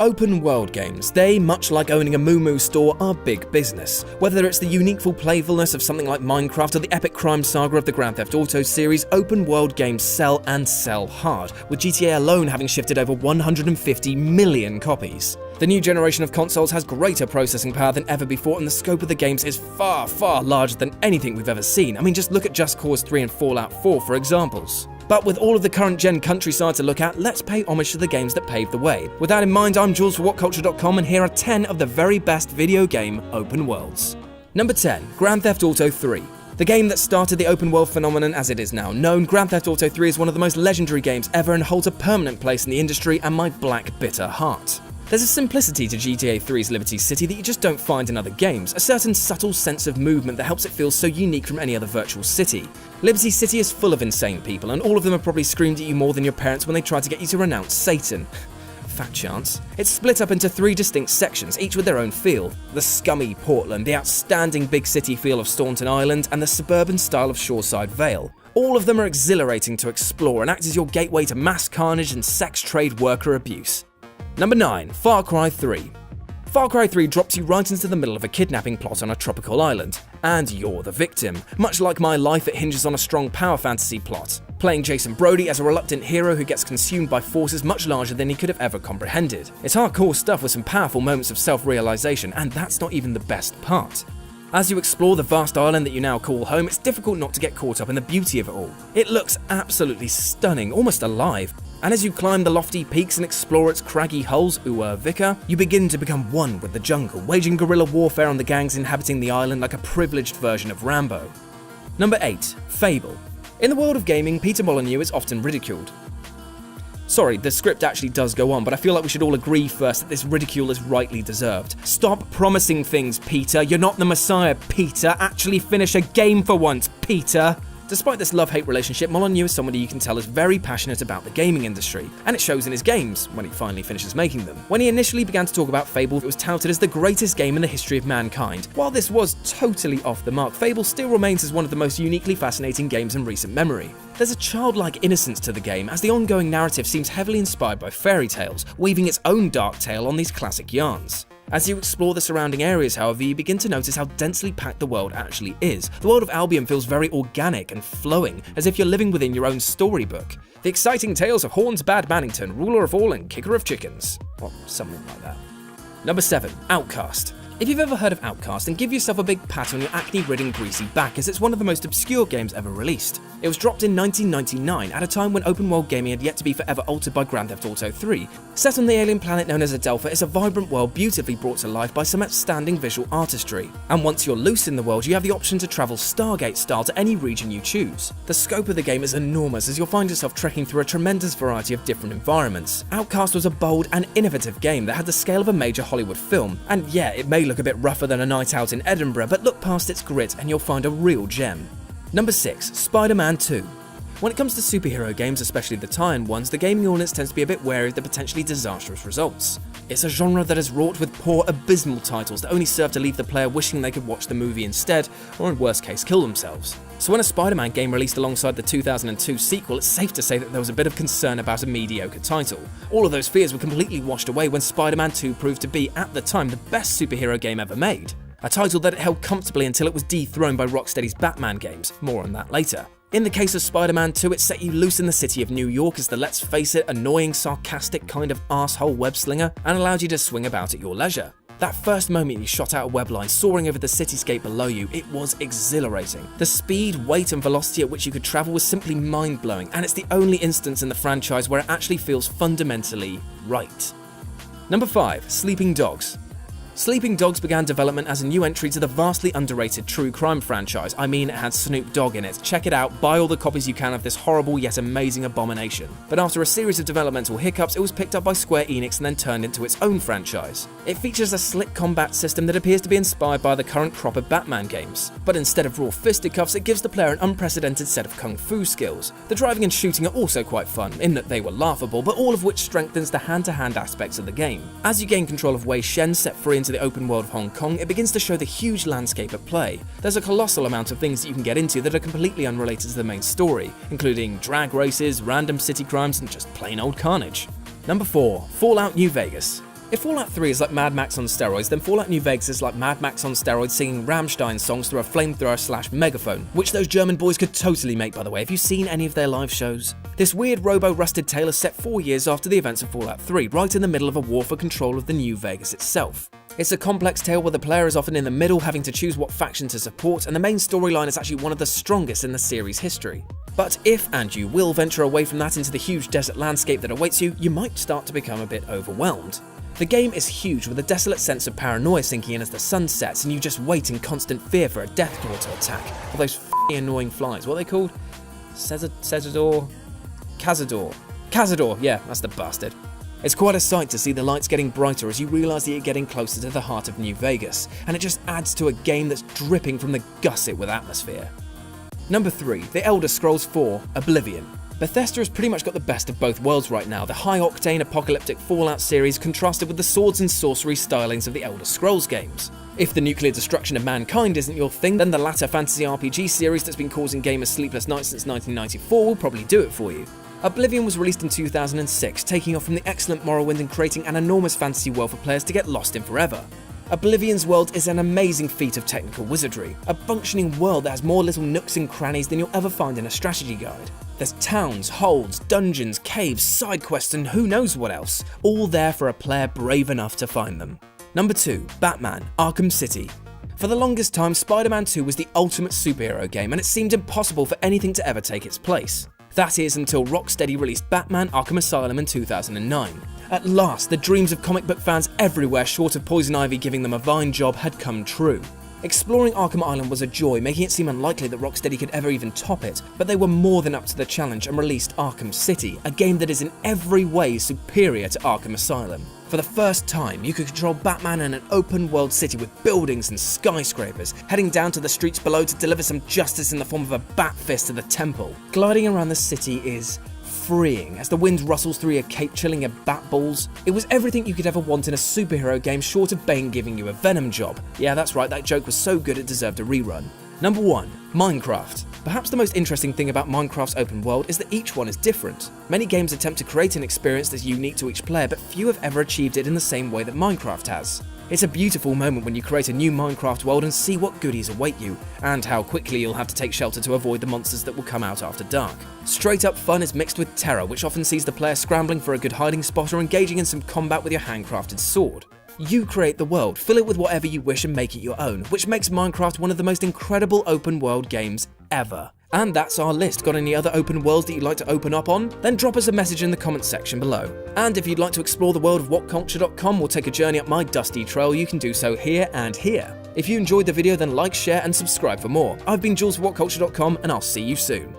Open world games, they, much like owning a Moo Moo store, are big business. Whether it's the unique full playfulness of something like Minecraft or the epic crime saga of the Grand Theft Auto series, open world games sell and sell hard, with GTA alone having shifted over 150 million copies. The new generation of consoles has greater processing power than ever before, and the scope of the games is far, far larger than anything we've ever seen. I mean, just look at Just Cause 3 and Fallout 4 for examples. But with all of the current gen countryside to look at, let's pay homage to the games that paved the way. With that in mind, I'm Jules for WhatCulture.com, and here are 10 of the very best video game open worlds. Number 10. Grand Theft Auto 3. The game that started the open world phenomenon as it is now known, Grand Theft Auto 3 is one of the most legendary games ever and holds a permanent place in the industry and my black, bitter heart. There's a simplicity to GTA 3's Liberty City that you just don't find in other games, a certain subtle sense of movement that helps it feel so unique from any other virtual city. Liberty City is full of insane people, and all of them have probably screamed at you more than your parents when they tried to get you to renounce Satan. Fat chance. It's split up into 3 distinct sections, each with their own feel. The scummy Portland, the outstanding big city feel of Staunton Island, and the suburban style of Shoreside Vale. All of them are exhilarating to explore and act as your gateway to mass carnage and sex trade worker abuse. Number 9. Far Cry 3. Far Cry 3 drops you right into the middle of a kidnapping plot on a tropical island, and you're the victim. Much like my life, it hinges on a strong power fantasy plot, playing Jason Brody as a reluctant hero who gets consumed by forces much larger than he could have ever comprehended. It's hardcore stuff with some powerful moments of self-realization, and that's not even the best part. As you explore the vast island that you now call home, it's difficult not to get caught up in the beauty of it all. It looks absolutely stunning, almost alive. And as you climb the lofty peaks and explore its craggy hulls, Vika, you begin to become one with the jungle, waging guerrilla warfare on the gangs inhabiting the island like a privileged version of Rambo. Number 8. Fable. In the world of gaming, Peter Molyneux is often ridiculed. Sorry, the script actually does go on, but I feel like we should all agree first that this ridicule is rightly deserved. Stop promising things, Peter. You're not the Messiah, Peter. Actually finish a game for once, Peter. Despite this love-hate relationship, Molyneux is somebody you can tell is very passionate about the gaming industry, and it shows in his games, when he finally finishes making them. When he initially began to talk about Fable, it was touted as the greatest game in the history of mankind. While this was totally off the mark, Fable still remains as one of the most uniquely fascinating games in recent memory. There's a childlike innocence to the game, as the ongoing narrative seems heavily inspired by fairy tales, weaving its own dark tale on these classic yarns. As you explore the surrounding areas, however, you begin to notice how densely packed the world actually is. The world of Albion feels very organic and flowing, as if you're living within your own storybook. The exciting tales of Horns Bad Mannington, ruler of all and kicker of chickens. Or something like that. Number 7. Outcast. If you've ever heard of Outcast, then give yourself a big pat on your acne-ridden greasy back, as it's one of the most obscure games ever released. It was dropped in 1999, at a time when open world gaming had yet to be forever altered by Grand Theft Auto 3. Set on the alien planet known as Adelpha, it's a vibrant world beautifully brought to life by some outstanding visual artistry. And once you're loose in the world, you have the option to travel Stargate style to any region you choose. The scope of the game is enormous, as you'll find yourself trekking through a tremendous variety of different environments. Outcast was a bold and innovative game that had the scale of a major Hollywood film, and yeah, it may look a bit rougher than a night out in Edinburgh, but look past its grit and you'll find a real gem. Number 6. Spider-Man 2. When it comes to superhero games, especially the tie-in ones, the gaming audience tends to be a bit wary of the potentially disastrous results. It's a genre that is wrought with poor, abysmal titles that only serve to leave the player wishing they could watch the movie instead, or in worst case, kill themselves. So when a Spider-Man game released alongside the 2002 sequel, it's safe to say that there was a bit of concern about a mediocre title. All of those fears were completely washed away when Spider-Man 2 proved to be, at the time, the best superhero game ever made. A title that it held comfortably until it was dethroned by Rocksteady's Batman games. More on that later. In the case of Spider-Man 2, it set you loose in the city of New York as the, let's face it, annoying, sarcastic kind of arsehole web-slinger, and allowed you to swing about at your leisure. That first moment you shot out a web line soaring over the cityscape below you, it was exhilarating. The speed, weight and velocity at which you could travel was simply mind-blowing, and it's the only instance in the franchise where it actually feels fundamentally right. Number 5. Sleeping Dogs. Sleeping Dogs began development as a new entry to the vastly underrated true crime franchise. I mean, it had Snoop Dogg in it. Check it out, buy all the copies you can of this horrible yet amazing abomination. But after a series of developmental hiccups, it was picked up by Square Enix and then turned into its own franchise. It features a slick combat system that appears to be inspired by the current crop of Batman games. But instead of raw fisticuffs, it gives the player an unprecedented set of kung fu skills. The driving and shooting are also quite fun, in that they were laughable, but all of which strengthens the hand-to-hand aspects of the game. As you gain control of Wei Shen, set free into the open world of Hong Kong, it begins to show the huge landscape at play. There's a colossal amount of things that you can get into that are completely unrelated to the main story, including drag races, random city crimes, and just plain old carnage. Number 4. Fallout New Vegas. If Fallout 3 is like Mad Max on steroids, then Fallout New Vegas is like Mad Max on steroids singing Rammstein songs through a flamethrower/megaphone, which those German boys could totally make, by the way. Have you seen any of their live shows? This weird robo-rusted tale is set 4 years after the events of Fallout 3, right in the middle of a war for control of the New Vegas itself. It's a complex tale where the player is often in the middle, having to choose what faction to support, and the main storyline is actually one of the strongest in the series' history. But if, and you will, venture away from that into the huge desert landscape that awaits you, you might start to become a bit overwhelmed. The game is huge, with a desolate sense of paranoia sinking in as the sun sets and you just wait in constant fear for a Deathclaw to attack, or those f***ing annoying flies. What are they called? Cazador? Cazador, yeah, that's the bastard. It's quite a sight to see the lights getting brighter as you realise that you're getting closer to the heart of New Vegas, and it just adds to a game that's dripping from the gusset with atmosphere. Number 3, The Elder Scrolls IV: Oblivion. Bethesda has pretty much got the best of both worlds right now, the high-octane apocalyptic Fallout series contrasted with the swords and sorcery stylings of the Elder Scrolls games. If the nuclear destruction of mankind isn't your thing, then the latter fantasy RPG series that's been causing gamers sleepless nights since 1994 will probably do it for you. Oblivion was released in 2006, taking off from the excellent Morrowind and creating an enormous fantasy world for players to get lost in forever. Oblivion's world is an amazing feat of technical wizardry, a functioning world that has more little nooks and crannies than you'll ever find in a strategy guide. There's towns, holds, dungeons, caves, side quests, and who knows what else, all there for a player brave enough to find them. Number 2, Batman: Arkham City. For the longest time, Spider-Man 2 was the ultimate superhero game, and it seemed impossible for anything to ever take its place. That is until Rocksteady released Batman: Arkham Asylum in 2009. At last, the dreams of comic book fans everywhere short of Poison Ivy giving them a Vine job had come true. Exploring Arkham Island was a joy, making it seem unlikely that Rocksteady could ever even top it, but they were more than up to the challenge and released Arkham City, a game that is in every way superior to Arkham Asylum. For the first time, you could control Batman in an open-world city with buildings and skyscrapers, heading down to the streets below to deliver some justice in the form of a bat fist to the temple. Gliding around the city is freeing as the wind rustles through your cape, chilling your bat balls. It was everything you could ever want in a superhero game, short of Bane giving you a Venom job. Yeah, that's right, that joke was so good it deserved a rerun. Number 1, Minecraft. Perhaps the most interesting thing about Minecraft's open world is that each one is different. Many games attempt to create an experience that's unique to each player, but few have ever achieved it in the same way that Minecraft has. It's a beautiful moment when you create a new Minecraft world and see what goodies await you, and how quickly you'll have to take shelter to avoid the monsters that will come out after dark. Straight up fun is mixed with terror, which often sees the player scrambling for a good hiding spot or engaging in some combat with your handcrafted sword. You create the world, fill it with whatever you wish and make it your own, which makes Minecraft one of the most incredible open world games ever. And that's our list. Got any other open worlds that you'd like to open up on? Then drop us a message in the comments section below. And if you'd like to explore the world of WhatCulture.com or take a journey up my dusty trail, you can do so here and here. If you enjoyed the video, then like, share and subscribe for more. I've been Jules for WhatCulture.com, and I'll see you soon.